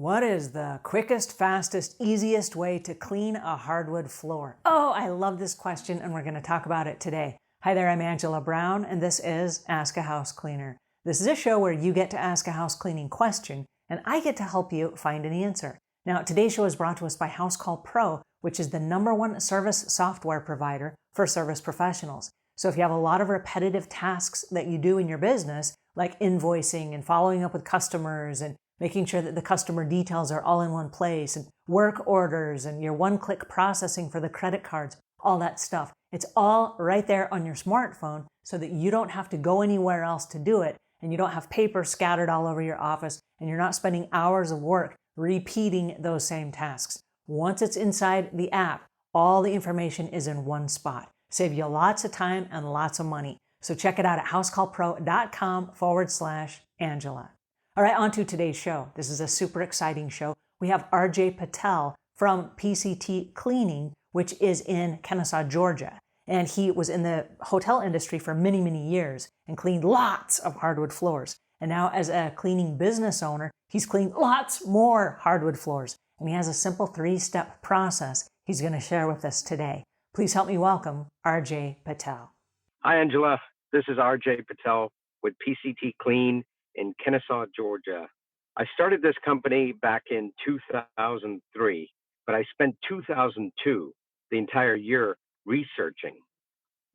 What is the quickest, fastest, easiest way to clean a hardwood floor? Oh, I love this question, and we're going to talk about it today. Hi there, I'm Angela Brown, and this is Ask a House Cleaner. This is a show where you get to ask a house cleaning question, and I get to help you find an answer. Now, today's show is brought to us by House Call Pro, which is the #1 service software provider for service professionals. So if you have a lot of repetitive tasks that you do in your business, like invoicing and following up with customers and making sure that the customer details are all in one place, and work orders and your one-click processing for the credit cards, all that stuff. It's all right there on your smartphone so that you don't have to go anywhere else to do it, and you don't have paper scattered all over your office, and you're not spending hours of work repeating those same tasks. Once it's inside the app, all the information is in one spot. Save you lots of time and lots of money. So check it out at housecallpro.com/Angela. All right, on to today's show. This is a super exciting show. We have RJ Patel from PCT Cleaning, which is in Kennesaw, Georgia. And he was in the hotel industry for many, many years and cleaned lots of hardwood floors. And now as a cleaning business owner, he's cleaned lots more hardwood floors. And he has a simple 3-step process he's going to share with us today. Please help me welcome RJ Patel. Hi, Angela. This is RJ Patel with PCT Clean in Kennesaw, Georgia. I started this company back in 2003, but I spent 2002, the entire year, researching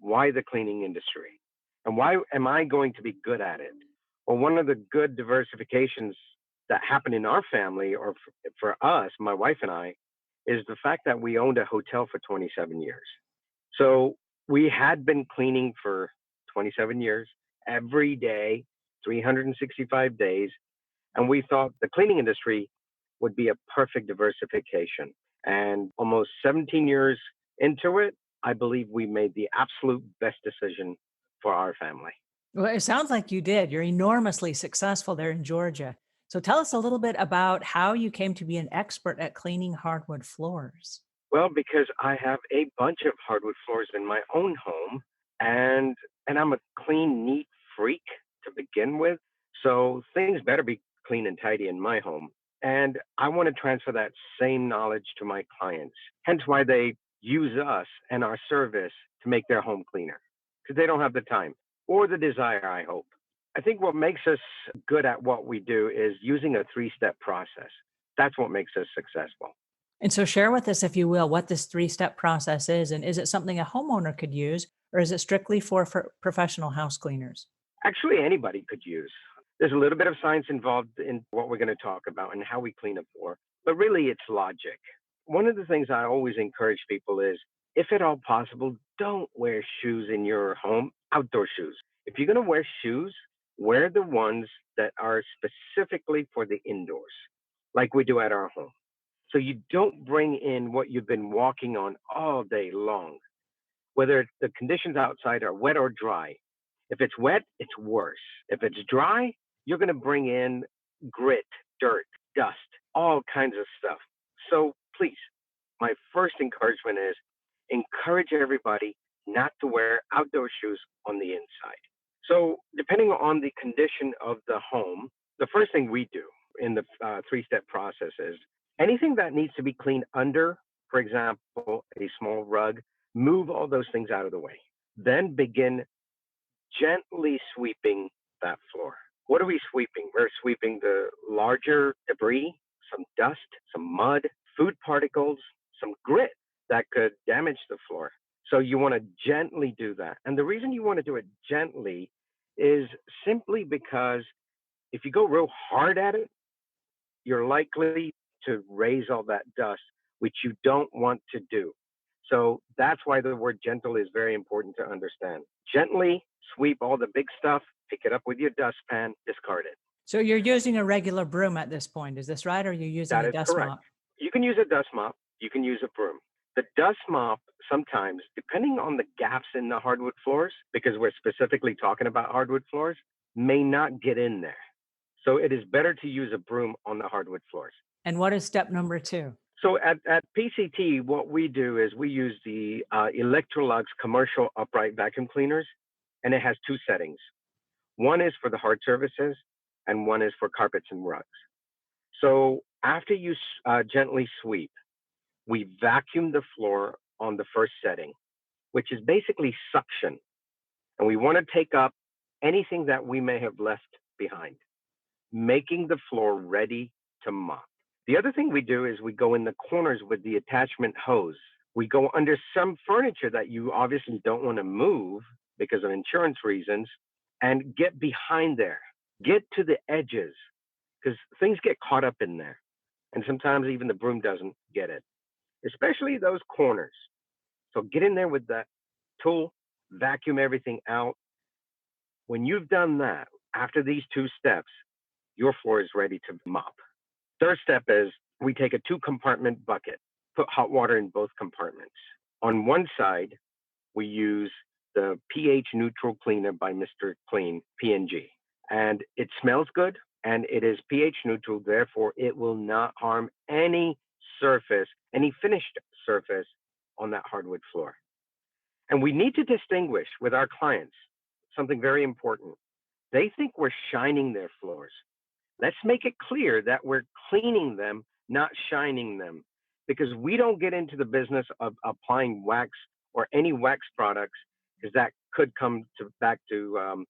why the cleaning industry and why am I going to be good at it? Well, one of the good diversifications that happened in our family, or for us, my wife and I, is the fact that we owned a hotel for 27 years. So we had been cleaning for 27 years, every day, 365 days. And we thought the cleaning industry would be a perfect diversification. And almost 17 years into it, I believe we made the absolute best decision for our family. Well, it sounds like you did. You're enormously successful there in Georgia. So tell us a little bit about how you came to be an expert at cleaning hardwood floors. Well, because I have a bunch of hardwood floors in my own home, and I'm a clean, neat freak to begin with. So things better be clean and tidy in my home. And I want to transfer that same knowledge to my clients. Hence why they use us and our service to make their home cleaner, because they don't have the time or the desire, I hope. I think what makes us good at what we do is using a 3-step process. That's what makes us successful. And so share with us, if you will, what this 3-step process is, and is it something a homeowner could use, or is it strictly for professional house cleaners? Actually, anybody could use. There's a little bit of science involved in what we're going to talk about and how we clean a floor, but really it's logic. One of the things I always encourage people is, if at all possible, don't wear shoes in your home, outdoor shoes. If you're going to wear shoes, wear the ones that are specifically for the indoors, like we do at our home. So you don't bring in what you've been walking on all day long, whether the conditions outside are wet or dry. If it's wet, it's worse. If it's dry, you're going to bring in grit, dirt, dust, all kinds of stuff. So please, my first encouragement is encourage everybody not to wear outdoor shoes on the inside. So depending on the condition of the home, the first thing we do in the 3-step process is anything that needs to be cleaned under, for example, a small rug, move all those things out of the way. Then begin gently sweeping that floor. What are we sweeping? We're sweeping the larger debris, some dust, some mud, food particles, some grit that could damage the floor. So you want to gently do that. And the reason you want to do it gently is simply because if you go real hard at it, you're likely to raise all that dust, which you don't want to do. So that's why the word gentle is very important to understand. Gently sweep all the big stuff, pick it up with your dustpan, discard it. So you're using a regular broom at this point, is this right? Or are you using a dust correct. mop? You can use a dust mop, you can use a broom. The dust mop, sometimes, depending on the gaps in the hardwood floors, because we're specifically talking about hardwood floors, may not get in there. So it is better to use a broom on the hardwood floors. And what is step number 2? So at PCT, what we do is we use the Electrolux commercial upright vacuum cleaners, and it has 2 settings. One is for the hard surfaces, and one is for carpets and rugs. So After you gently sweep, we vacuum the floor on the first setting, which is basically suction. And we want to take up anything that we may have left behind, making the floor ready to mop. The other thing we do is we go in the corners with the attachment hose. We go under some furniture that you obviously don't want to move because of insurance reasons and get behind there. Get to the edges because things get caught up in there. And sometimes even the broom doesn't get it, especially those corners. So get in there with that tool, vacuum everything out. When you've done that, after these two steps, your floor is ready to mop. Third step is we take a 2-compartment bucket, put hot water in both compartments. On one side, we use the pH neutral cleaner by Mr. Clean, P&G. And it smells good and it is pH neutral, therefore it will not harm any surface, any finished surface on that hardwood floor. And we need to distinguish with our clients something very important. They think we're shining their floors. Let's make it clear that we're cleaning them, not shining them, because we don't get into the business of applying wax or any wax products, because that could come back to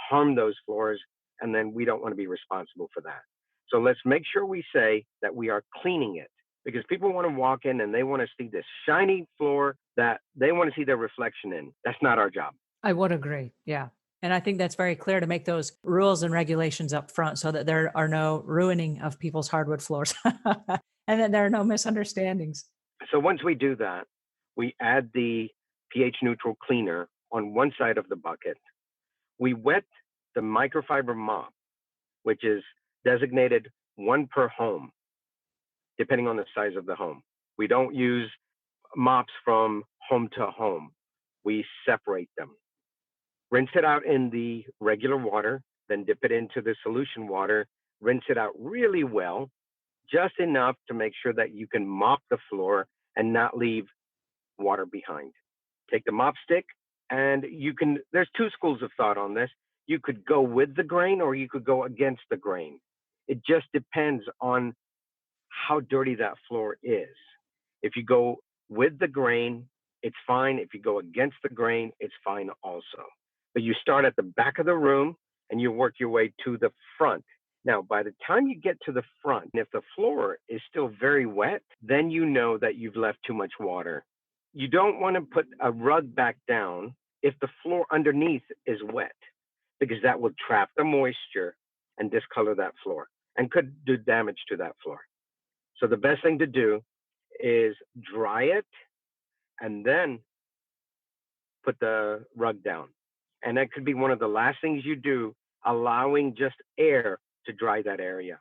harm those floors, and then we don't want to be responsible for that. So let's make sure we say that we are cleaning it, because people want to walk in and they want to see this shiny floor that they want to see their reflection in. That's not our job. I would agree. Yeah. And I think that's very clear to make those rules and regulations up front so that there are no ruining of people's hardwood floors and that there are no misunderstandings. So once we do that, we add the pH neutral cleaner on one side of the bucket. We wet the microfiber mop, which is designated 1 per home, depending on the size of the home. We don't use mops from home to home. We separate them. Rinse it out in the regular water, then dip it into the solution water, rinse it out really well, just enough to make sure that you can mop the floor and not leave water behind. Take the mop stick and there's 2 schools of thought on this. You could go with the grain or you could go against the grain. It just depends on how dirty that floor is. If you go with the grain, it's fine. If you go against the grain, it's fine also. But you start at the back of the room and you work your way to the front. Now, by the time you get to the front, if the floor is still very wet, then you know that you've left too much water. You don't want to put a rug back down if the floor underneath is wet, because that will trap the moisture and discolor that floor and could do damage to that floor. So the best thing to do is dry it and then put the rug down. And that could be one of the last things you do, allowing just air to dry that area.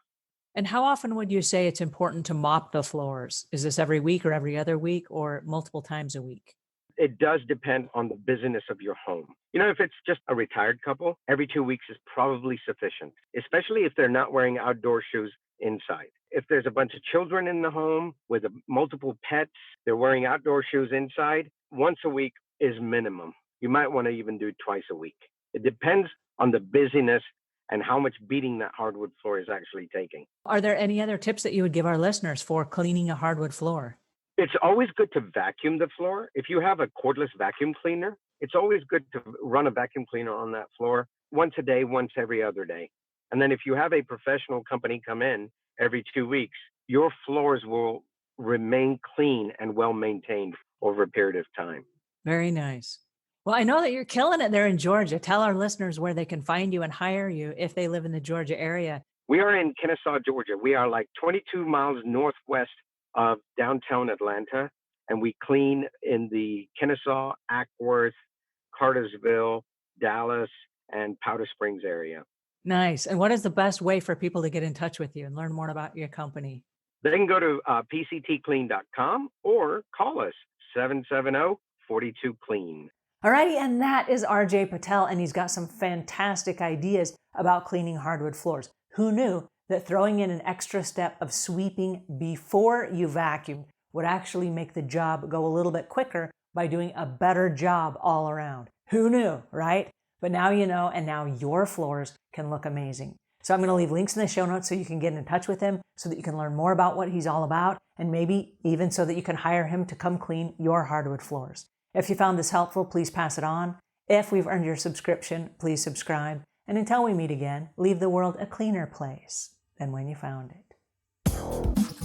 And how often would you say it's important to mop the floors? Is this every week or every other week or multiple times a week? It does depend on the busyness of your home. You know, if it's just a retired couple, every 2 weeks is probably sufficient, especially if they're not wearing outdoor shoes inside. If there's a bunch of children in the home with multiple pets, they're wearing outdoor shoes inside, once a week is minimum. You might want to even do twice a week. It depends on the busyness and how much beating that hardwood floor is actually taking. Are there any other tips that you would give our listeners for cleaning a hardwood floor? It's always good to vacuum the floor. If you have a cordless vacuum cleaner, it's always good to run a vacuum cleaner on that floor once a day, once every other day. And then if you have a professional company come in every 2 weeks, your floors will remain clean and well maintained over a period of time. Very nice. Well, I know that you're killing it there in Georgia. Tell our listeners where they can find you and hire you if they live in the Georgia area. We are in Kennesaw, Georgia. We are like 22 miles northwest of downtown Atlanta, and we clean in the Kennesaw, Ackworth, Cartersville, Dallas, and Powder Springs area. Nice. And what is the best way for people to get in touch with you and learn more about your company? They can go to pctclean.com or call us 770-42-CLEAN. Alrighty, and that is RJ Patel, and he's got some fantastic ideas about cleaning hardwood floors. Who knew that throwing in an extra step of sweeping before you vacuum would actually make the job go a little bit quicker by doing a better job all around? Who knew, right? But now you know, and now your floors can look amazing. So I'm going to leave links in the show notes so you can get in touch with him, so that you can learn more about what he's all about, and maybe even so that you can hire him to come clean your hardwood floors. If you found this helpful, please pass it on. If we've earned your subscription, please subscribe. And until we meet again, leave the world a cleaner place than when you found it.